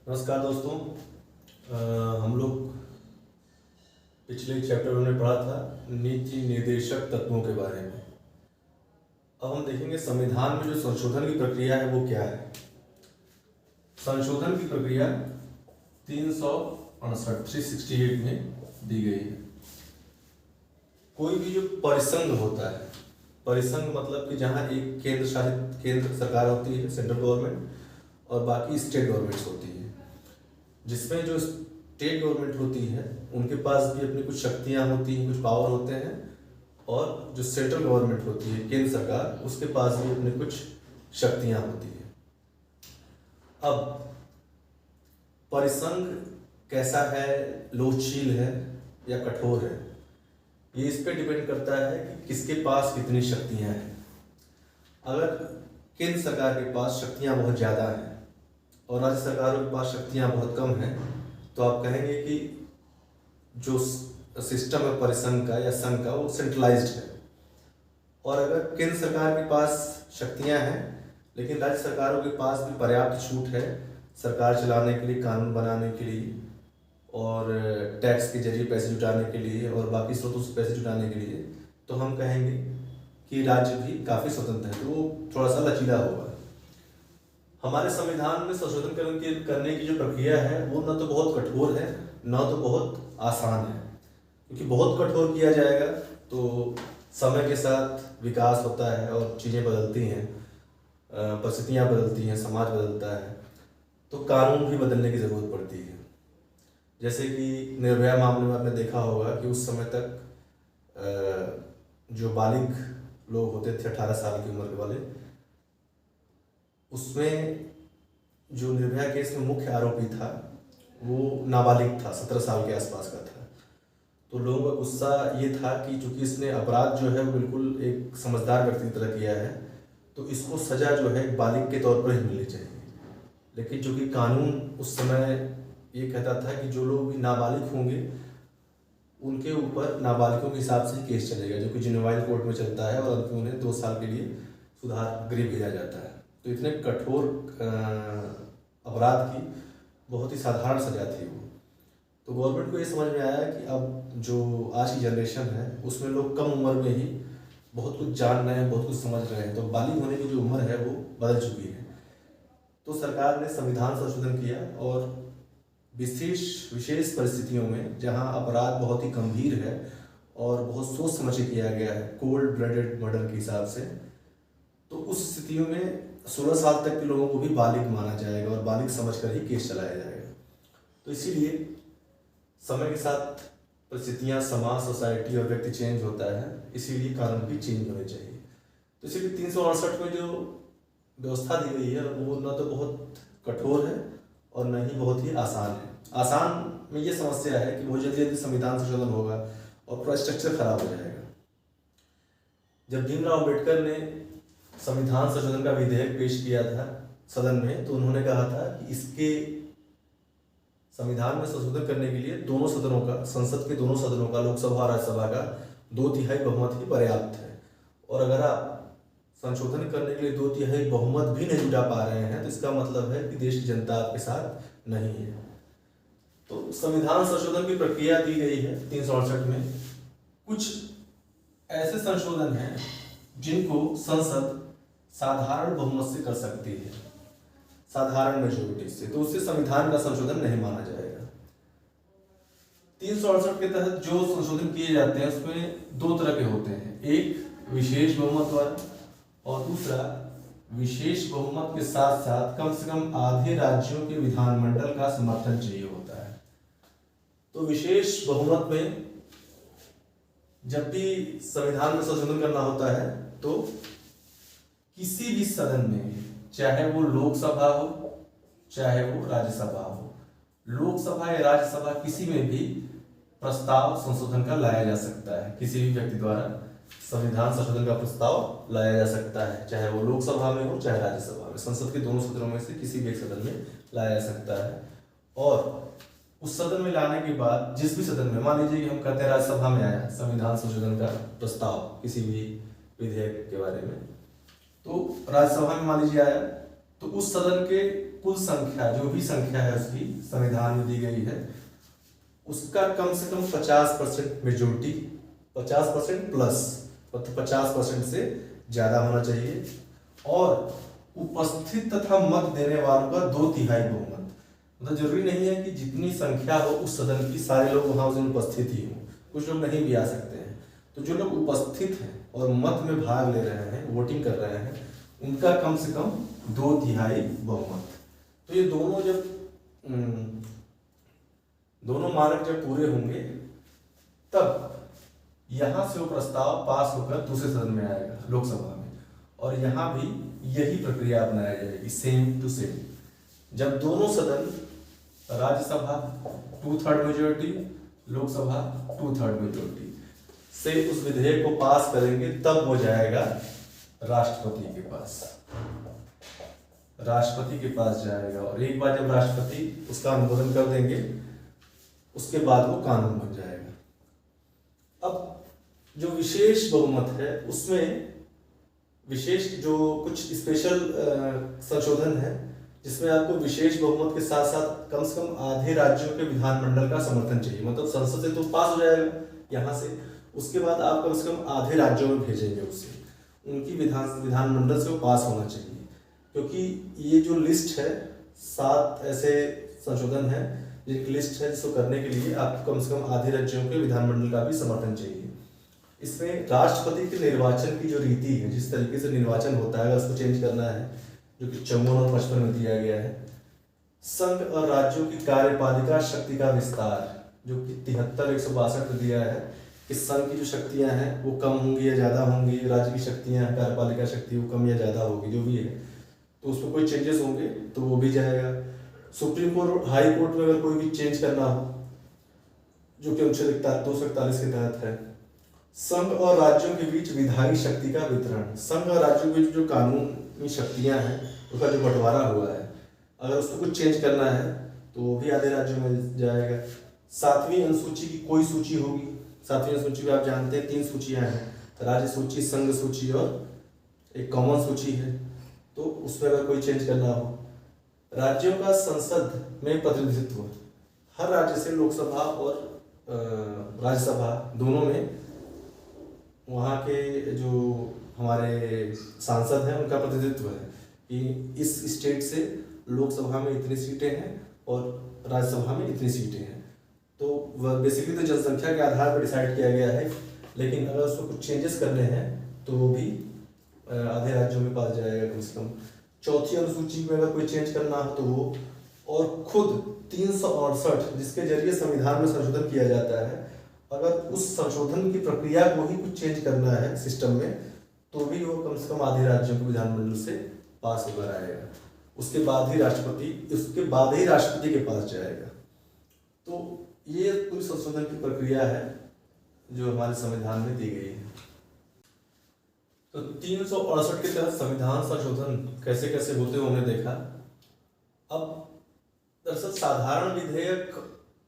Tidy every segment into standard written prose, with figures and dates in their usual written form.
नमस्कार दोस्तों। हम लोग पिछले चैप्टर में पढ़ा था नीति निर्देशक तत्वों के बारे में। अब हम देखेंगे संविधान में जो संशोधन की प्रक्रिया है वो क्या है। संशोधन की प्रक्रिया 368 में दी गई है। कोई भी जो परिसंघ होता है, परिसंघ मतलब कि जहाँ एक केंद्र सरकार होती है, सेंट्रल गवर्नमेंट, और बाकी स्टेट गवर्नमेंट्स होती है, जिसमें जो स्टेट गवर्नमेंट होती है उनके पास भी अपनी कुछ शक्तियां होती हैं, कुछ पावर होते हैं, और जो सेंट्रल गवर्नमेंट होती है, केंद्र सरकार, उसके पास भी अपनी कुछ शक्तियां होती हैं। अब परिसंघ कैसा है, लोचशील है या कठोर है, ये इस पे डिपेंड करता है कि किसके पास कितनी शक्तियां हैं। अगर केंद्र सरकार के पास शक्तियां बहुत ज़्यादा हैं और राज्य सरकारों के पास शक्तियां बहुत कम हैं, तो आप कहेंगे कि जो सिस्टम है परिसंघ का या संघ का वो सेंट्रलाइज्ड है। और अगर केंद्र सरकार के पास शक्तियां हैं लेकिन राज्य सरकारों के पास भी पर्याप्त छूट है सरकार चलाने के लिए, कानून बनाने के लिए, और टैक्स के जरिए पैसे जुटाने के लिए, और बाकी स्रोतों से पैसे जुटाने के लिए, तो हम कहेंगे कि राज्य भी काफ़ी स्वतंत्र है, तो वो थोड़ा सा लचीला होगा। हमारे संविधान में संशोधन करने की जो प्रक्रिया है वो न तो बहुत कठोर है न तो बहुत आसान है, क्योंकि बहुत कठोर किया जाएगा तो समय के साथ विकास होता है और चीज़ें बदलती हैं, परिस्थितियाँ बदलती हैं, समाज बदलता है, तो कानून भी बदलने की ज़रूरत पड़ती है। जैसे कि निर्भया मामले में आपने देखा होगा कि उस समय तक जो बालिग लोग होते थे 18 साल की उम्र के वाले, उसमें जो निर्भया केस में मुख्य आरोपी था वो नाबालिग था, 17 साल के आसपास का था। तो लोगों का गुस्सा ये था कि चूंकि इसने अपराध जो है वो बिल्कुल एक समझदार व्यक्ति की तरह किया है, तो इसको सजा जो है एक बालिग के तौर पर ही मिलनी चाहिए। लेकिन चूंकि कानून उस समय ये कहता था कि जो लोग भी नाबालिग होंगे उनके ऊपर नाबालिगों के हिसाब से केस चलेगा, जो कि जुवेनाइल कोर्ट में चलता है, और अंत में उन्हें 2 साल के लिए सुधार गृह भेजा जाता है। तो इतने कठोर अपराध की बहुत ही साधारण सजा थी वो। तो गवर्नमेंट को ये समझ में आया कि अब जो आज की जनरेशन है उसमें लोग कम उम्र में ही बहुत कुछ जान रहे हैं, बहुत कुछ समझ रहे हैं, तो बालिग होने की जो उम्र है वो बदल चुकी है। तो सरकार ने संविधान संशोधन किया और विशेष परिस्थितियों में जहां अपराध बहुत ही गंभीर है और बहुत सोच समझ के किया गया है, कोल्ड ब्लडेड मर्डर के हिसाब से, तो उस स्थितियों में 16 साल तक के लोगों को भी बालिग माना जाएगा और बालिग समझकर ही केस चलाया जाएगा। तो इसीलिए समय के साथ परिस्थितियां, समाज, सोसाइटी और व्यक्ति चेंज होता है, इसीलिए कानून भी चेंज होने चाहिए। तो इसीलिए 368 में जो व्यवस्था दी गई है वो न तो बहुत कठोर है और न ही बहुत ही आसान है। आसान में ये समस्या है कि बहुत जल्दी जल्दी संविधान संशोधन होगा और पूरा स्ट्रक्चर खराब हो जाएगा। जब भीमराव अम्बेडकर ने संविधान संशोधन का विधेयक पेश किया था सदन में, तो उन्होंने कहा था कि इसके संविधान में संशोधन करने के लिए दोनों सदनों का, संसद के दोनों सदनों का, लोकसभा और राज्यसभा का 2/3 बहुमत ही पर्याप्त है। और अगर आप संशोधन करने के लिए 2/3 बहुमत भी नहीं जुटा पा रहे हैं तो इसका मतलब है कि देश की जनता आपके साथ नहीं है। तो संविधान संशोधन की प्रक्रिया दी गई है 368 में। कुछ ऐसे संशोधन हैं जिनको संसद साधारण बहुमत से कर सकती है, साधारण मेजॉरिटी से, तो उससे संविधान का संशोधन नहीं माना जाएगा। 368 के तहत जो संशोधन किए जाते हैं उसमें 2 तरह के होते हैं, एक विशेष बहुमत वाला और दूसरा विशेष बहुमत के साथ साथ कम से कम आधे राज्यों के विधानमंडल का समर्थन चाहिए होता है। तो विशेष बहुमत में जब भी संविधान में संशोधन करना होता है तो किसी भी सदन में, चाहे वो लोकसभा हो चाहे वो राज्यसभा हो, लोकसभा या राज्यसभा किसी में भी प्रस्ताव संशोधन का लाया जा सकता है। किसी भी व्यक्ति द्वारा संविधान संशोधन का प्रस्ताव लाया जा सकता है, चाहे वो लोकसभा में हो चाहे राज्यसभा में, संसद के दोनों सदनों में से किसी भी एक सदन में लाया जा सकता है। और उस सदन में लाने के बाद जिस भी सदन में, मान लीजिए कि हम कहते हैं राज्यसभा में आया संविधान संशोधन का प्रस्ताव किसी भी विधेयक के बारे में, तो राज्यसभा में मान लीजिए आया, तो उस सदन के कुल संख्या, जो भी संख्या है उसकी संविधान में दी गई है, उसका कम से कम 50% मेजोरिटी, 50% प्लस, मतलब 50% से ज्यादा होना चाहिए, और उपस्थित तथा मत देने वालों का 2/3 बहुमत। मतलब जरूरी नहीं है कि जितनी संख्या हो उस सदन की सारे लोग वहां उस दिन उपस्थित ही हों, कुछ लोग नहीं भी आ सकते हैं। तो जो लोग उपस्थित हैं और मत में भाग ले रहे हैं, वोटिंग कर रहे हैं, उनका कम से कम 2/3 बहुमत। तो ये दोनों जब दोनों मानक जब पूरे होंगे तब यहां से वो प्रस्ताव पास होकर दूसरे सदन में आएगा, लोकसभा में, और यहां भी यही प्रक्रिया अपनाई जाएगी, सेम टू सेम। जब दोनों सदन, राज्यसभा 2/3 मेजोरिटी, लोकसभा 2/3 मेजोरिटी से उस विधेयक को पास करेंगे, तब वो जाएगा राष्ट्रपति के पास। राष्ट्रपति के पास जाएगा, और एक बार जब राष्ट्रपति उसका अनुमोदन कर देंगे, उसके बाद वो कानून बन जाएगा। अब जो विशेष बहुमत है, उसमें विशेष जो कुछ स्पेशल संशोधन है, जिसमें आपको विशेष बहुमत के साथ साथ कम से कम आधे राज्यों के विधानमंडल का समर्थन चाहिए। मतलब संसद से तो पास हो जाएगा यहाँ से, उसके बाद आप कम से कम आधे राज्यों में भेजेंगे उसे, उनकी विधानमंडल से वो पास होना चाहिए। क्योंकि ये जो लिस्ट है, 7 ऐसे संशोधन है जिनकी लिस्ट है, जिसको करने के लिए आपको कम से कम आधे राज्यों के विधानमंडल का भी समर्थन चाहिए। इसमें राष्ट्रपति के निर्वाचन की जो रीति है, जिस तरीके से निर्वाचन होता है, अगर उसको चेंज करना है, जो कि 54 और 55 में दिया गया है। संघ और राज्यों की कार्यपालिका शक्ति का विस्तार, जो कि 73 162 में दिया है कि संघ की जो शक्तियां हैं वो कम होंगी या ज्यादा होंगी, राज्य की शक्तियां, कार्यपालिका शक्ति वो कम या ज्यादा होगी, जो भी है, तो उसमें कोई चेंजेस होंगे तो वो भी जाएगा। सुप्रीम कोर्ट, हाई कोर्ट में अगर कोई भी चेंज करना हो, जो कि अनुच्छेद 241 के तहत है। संघ और राज्यों के बीच विधायी शक्ति का वितरण, संघ और राज्यों के बीच जो कानूनी शक्तियां हैं उसका जो बंटवारा हुआ है, अगर उसको कुछ चेंज करना है तो वो भी आधे राज्यों में जाएगा। 7वीं अनुसूची की कोई सूची होगी, 7वीं अनुसूची में आप जानते हैं 3 सूचियां हैं, राज्य सूची, संघ सूची और एक कॉमन सूची है। तो उसमें अगर कोई चेंज करना हो, राज्यों का संसद में प्रतिनिधित्व, हर राज्य से लोकसभा और राज्यसभा दोनों में वहाँ के जो हमारे सांसद हैं उनका प्रतिनिधित्व है कि इस स्टेट से लोकसभा में इतनी सीटें हैं और राज्यसभा में इतनी सीटें हैं। तो वह बेसिकली तो जनसंख्या के आधार पर डिसाइड किया गया है, लेकिन अगर उसमें कुछ चेंजेस करने हैं तो वो भी आधे राज्यों में पास जाएगा कम से कम। 4थी अनुसूची में अगर कोई चेंज करना हो तो वो, और खुद 368 जिसके जरिए संविधान में संशोधन किया जाता है, अगर उस संशोधन की प्रक्रिया को ही कुछ चेंज करना है सिस्टम में, तो भी वो कम से कम आधे राज्यों के विधानमंडल से पास होकर आएगा। उसके बाद ही राष्ट्रपति के पास जाएगा। तो ये पूरी संशोधन की प्रक्रिया है जो हमारे संविधान में दी गई है। तो 368 के तहत संविधान संशोधन कैसे कैसे होते हुए हमने देखा। अब दरअसल साधारण विधेयक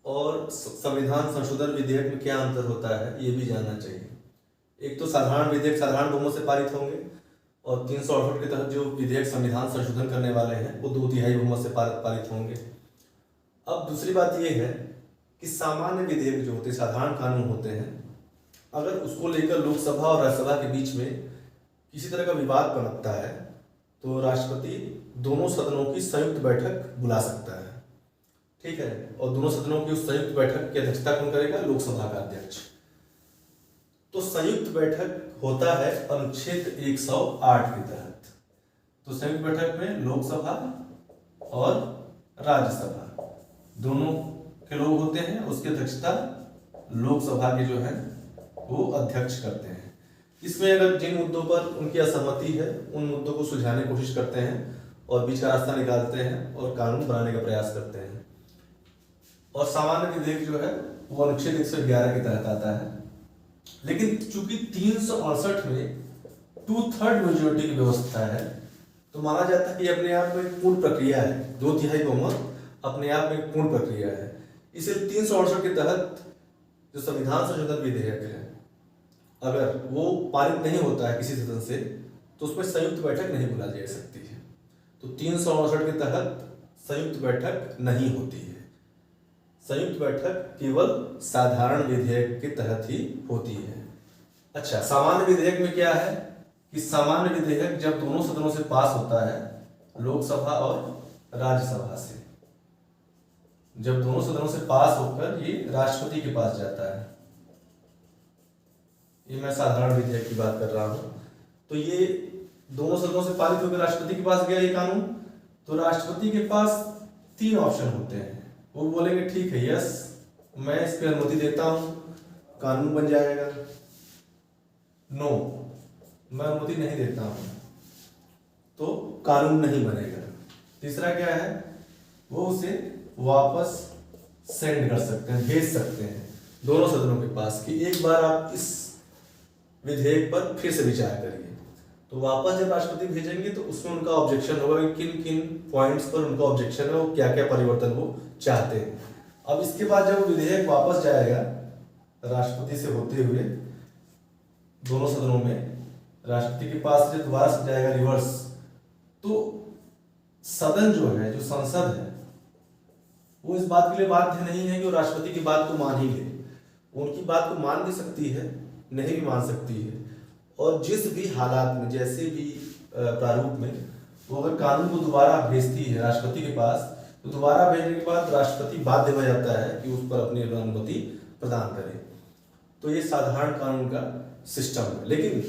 और संविधान संशोधन विधेयक में क्या अंतर होता है ये भी जानना चाहिए। एक तो साधारण विधेयक साधारण बहुमत से पारित होंगे, और 368 के तहत जो विधेयक संविधान संशोधन करने वाले हैं वो 2/3 बहुमत से पारित होंगे। अब दूसरी बात ये है कि सामान्य विधेयक जो होते हैं, साधारण कानून होते हैं, अगर उसको लेकर लोकसभा और राज्यसभा के बीच में किसी तरह का विवाद पनपता है तो राष्ट्रपति दोनों सदनों की संयुक्त बैठक बुला सकता है, ठीक है। और दोनों सदनों की उस संयुक्त बैठक की अध्यक्षता कौन करेगा? लोकसभा का अध्यक्ष। तो संयुक्त बैठक होता है अनुच्छेद 108 के तहत। तो संयुक्त बैठक में लोकसभा और राज्यसभा दोनों के लोग होते हैं, उसकी अध्यक्षता लोकसभा के जो है वो अध्यक्ष करते हैं। इसमें अगर जिन मुद्दों पर उनकी असहमति है उन मुद्दों को सुलझाने की कोशिश करते हैं और बीच का रास्ता निकालते हैं और कानून बनाने का प्रयास करते हैं। और सामान्य विधेयक जो है वो अनुच्छेद 111 के तहत आता है। लेकिन चूंकि 368 में 2/3 मेजोरिटी की व्यवस्था है तो माना जाता है कि अपने आप में एक पूर्ण प्रक्रिया है, 2/3 बहुमत अपने आप में एक पूर्ण प्रक्रिया है। इसलिए 368 के तहत जो संविधान संशोधन विधेयक है अगर वो पारित नहीं होता है किसी सदन से तो उसमें संयुक्त बैठक नहीं बुलाई जा सकती है। तो 368 के तहत संयुक्त बैठक नहीं होती है। संयुक्त बैठक केवल साधारण विधेयक के तहत ही होती है। अच्छा, सामान्य विधेयक में क्या है कि सामान्य विधेयक जब दोनों सदनों से पास होता है, लोकसभा और राज्यसभा से, जब दोनों सदनों से पास होकर ये राष्ट्रपति के पास जाता है, ये मैं साधारण विधेयक की बात कर रहा हूं, तो ये दोनों सदनों से पारित होकर राष्ट्रपति के पास गया ये कानून, तो राष्ट्रपति के पास 3 ऑप्शन होते हैं। वो बोलेंगे ठीक है, यस मैं इस पर अनुमति देता हूं, कानून बन जाएगा, नो मैं अनुमति नहीं देता हूं, तो कानून नहीं बनेगा। तीसरा क्या है, वो उसे वापस सेंड कर सकते हैं, भेज सकते हैं दोनों सदनों के पास कि एक बार आप इस विधेयक पर फिर से विचार करिए। तो वापस जब राष्ट्रपति भेजेंगे तो उसमें उनका ऑब्जेक्शन होगा कि किन किन पॉइंट्स पर उनका ऑब्जेक्शन है, वो क्या क्या परिवर्तन वो चाहते हैं। अब इसके बाद जब विधेयक वापस जाएगा राष्ट्रपति से होते हुए दोनों सदनों में, राष्ट्रपति के पास जब दोबारा से जाएगा रिवर्स, तो सदन जो है, जो संसद है, वो इस बात के लिए बाध्य नहीं है कि वो राष्ट्रपति की बात को मान ही ले। उनकी बात को मान भी सकती है, नहीं भी मान सकती है, और जिस भी हालात में, जैसे भी प्रारूप में वो अगर कानून को दोबारा भेजती है राष्ट्रपति के पास, तो दोबारा भेजने के बाद राष्ट्रपति बाध्य हो जाता है कि उस पर अपनी अनुमति प्रदान करे। तो ये साधारण कानून का सिस्टम है। लेकिन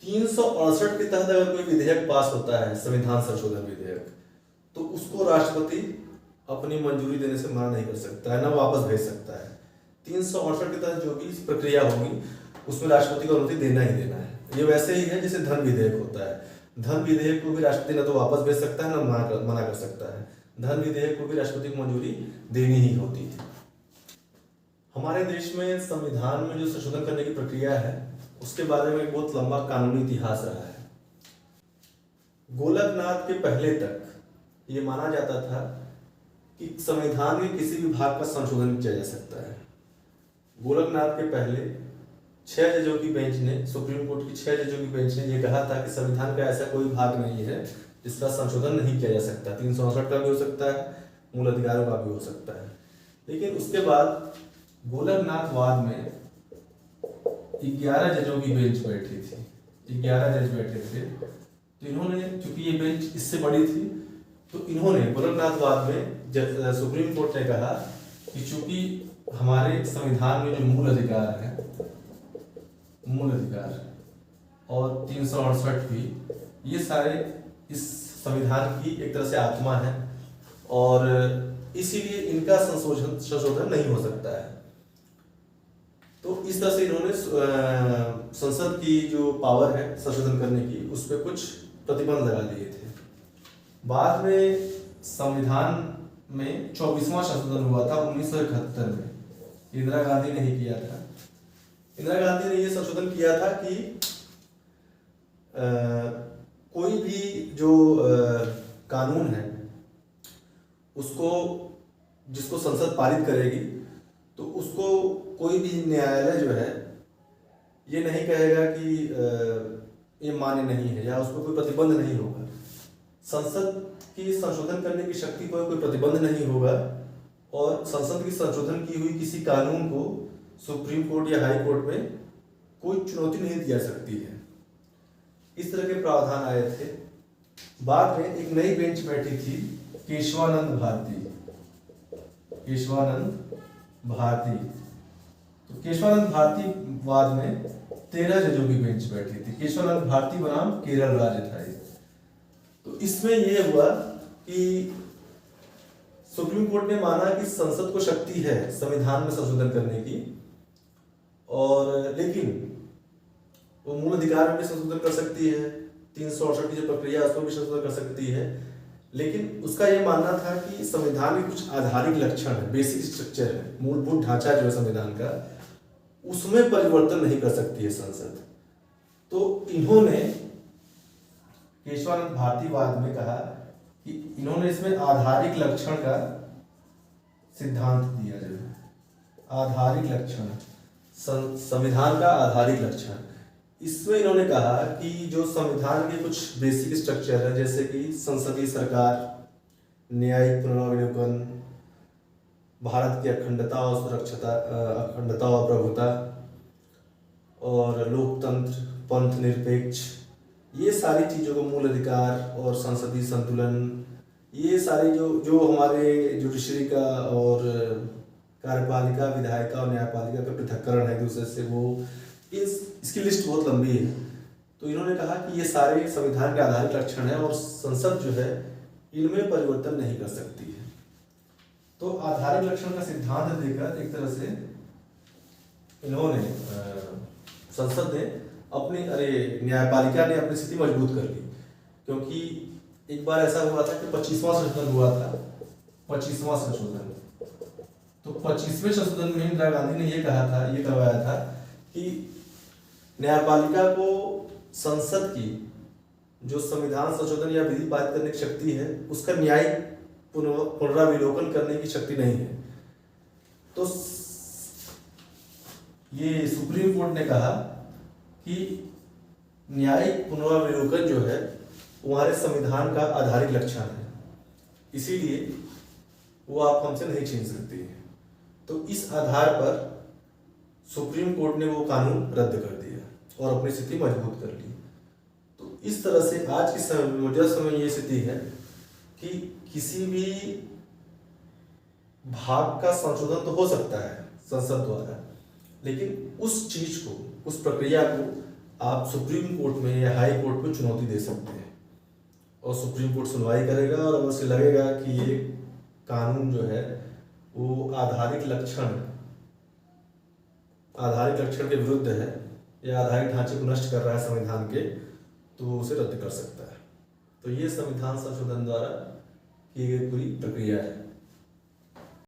368 के तहत अगर कोई विधेयक पास होता है, संविधान संशोधन विधेयक, तो उसको राष्ट्रपति अपनी मंजूरी देने से मना नहीं कर सकता है, ना वापस भेज सकता है। 368 के तहत जो भी प्रक्रिया होगी उसमें राष्ट्रपति को अनुमति देना ही देना है। ये वैसे ही है जैसे धन विधेयक होता है। धन विधेयक को भी राष्ट्रपति न तो वापस भेज सकता है, ना मना कर सकता है। धन विधेयक को भी राष्ट्रपति को मंजूरी देनी ही होती है। हमारे देश में संविधान में जो संशोधन करने की प्रक्रिया है, उसके बारे में एक बहुत लंबा कानूनी इतिहास रहा है। गोलकनाथ के पहले तक ये माना जाता था कि संविधान के किसी भी भाग का संशोधन किया जा सकता है। गोलकनाथ के पहले 6 जजों की बेंच ने, सुप्रीम कोर्ट की 6 जजों की बेंच ने यह कहा था कि संविधान का ऐसा कोई भाग नहीं है जिसका संशोधन नहीं किया जा सकता। 368 का भी हो सकता है, मूल अधिकारों का भी हो सकता है। लेकिन उसके बाद गोलकनाथ वाद में 11 जजों की बेंच बैठी थी, 11 जज बैठे थे। तो इन्होंने, चूंकि ये बेंच इससे बड़ी थी, तो इन्होंने गोलकनाथ वाद में सुप्रीम कोर्ट ने कहा कि चूंकि हमारे संविधान में जो मूल अधिकार है, मूल अधिकार और 368 भी, ये सारे इस संविधान की एक तरह से आत्मा है, और इसीलिए इनका संशोधन नहीं हो सकता है। तो इस तरह से इन्होंने संसद की जो पावर है संशोधन करने की, उस पर कुछ प्रतिबंध लगा दिए थे। बाद में संविधान में 24वां संशोधन हुआ था 1971 में, इंदिरा गांधी ने ही किया था। इंदिरा गांधी ने ये संशोधन किया था कि कोई भी जो कानून है उसको, जिसको संसद पारित करेगी, तो उसको कोई भी न्यायालय जो है ये नहीं कहेगा कि ये मान्य नहीं है, या उस पर कोई प्रतिबंध नहीं होगा। संसद की संशोधन करने की शक्ति पर कोई प्रतिबंध नहीं होगा, और संसद की संशोधन की हुई किसी कानून को सुप्रीम कोर्ट या हाई कोर्ट में कोई चुनौती नहीं दी जा सकती है। इस तरह के प्रावधान आए थे। बाद में एक नई बेंच बैठी थी, केशवानंद भारती, केशवानंद भारती। तो केशवानंद भारती वाद में 13 जजों की बेंच बैठी थी। केशवानंद भारती बनाम केरल राज्य था। तो इसमें यह हुआ कि सुप्रीम कोर्ट ने माना कि संसद को शक्ति है संविधान में संशोधन करने की, और लेकिन वो मूल अधिकार में भी संशोधन कर सकती है, 368 की जो प्रक्रिया है उसमें भी संशोधन कर सकती है। लेकिन उसका यह मानना था कि संविधान के कुछ आधारिक लक्षण है, बेसिक स्ट्रक्चर है, मूलभूत ढांचा जो है संविधान का, उसमें परिवर्तन नहीं कर सकती है संसद। तो इन्होंने केशवानंद भारतीवाद में कहा कि इन्होंने इसमें आधारिक लक्षण का सिद्धांत दिया जाए। आधारिक लक्षण, संविधान का आधारिक लक्षण, इसमें इन्होंने कहा कि जो संविधान के कुछ बेसिक स्ट्रक्चर है, जैसे कि संसदीय सरकार, न्यायिक पुनरावलोकन, भारत की अखंडता और अखंडता और प्रभुता, और लोकतंत्र, पंथ निरपेक्ष, ये सारी चीज़ों को, मूल अधिकार और संसदीय संतुलन, ये सारी जो हमारे जुडिशरी का और कार्यपालिका, विधायिका और न्यायपालिका का पृथक्करण है दूसरे से, वो इसकी लिस्ट बहुत लंबी है। तो इन्होंने कहा कि ये सारे संविधान के आधारित लक्षण है और संसद जो है इनमें परिवर्तन नहीं कर सकती है। तो आधारित लक्षण का सिद्धांत देकर एक तरह से इन्होंने संसद ने न्यायपालिका ने अपनी स्थिति मजबूत कर ली। क्योंकि एक बार ऐसा हुआ था कि 25वां संशोधन हुआ था, 25वां संशोधन। तो 25वें संशोधन में इंदिरा गांधी ने ये करवाया था कि न्यायपालिका को संसद की जो संविधान संशोधन या विधि पारित करने की शक्ति है, उसका न्यायिक पुनरावलोकन करने की शक्ति नहीं है। तो ये सुप्रीम कोर्ट ने कहा कि न्यायिक पुनरावलोकन जो है हमारे संविधान का आधारित लक्षण है, इसीलिए वो आप हमसे नहीं छीन सकते हैं। तो इस आधार पर सुप्रीम कोर्ट ने वो कानून रद्द कर दिया और अपनी स्थिति मजबूत कर ली। तो इस तरह से आज के समय में, मौजूदा समय में ये स्थिति है कि किसी भी भाग का संशोधन तो हो सकता है संसद द्वारा, लेकिन उस चीज को, उस प्रक्रिया को आप सुप्रीम कोर्ट में या हाई कोर्ट में चुनौती दे सकते हैं और सुप्रीम कोर्ट सुनवाई करेगा। और अगर उसे लगेगा कि ये कानून जो है वो आधारित लक्षण के विरुद्ध है या आधारित ढांचे को नष्ट कर रहा है संविधान के, तो वो उसे रद्द कर सकता है। तो ये संविधान संशोधन द्वारा की गई पूरी प्रक्रिया है।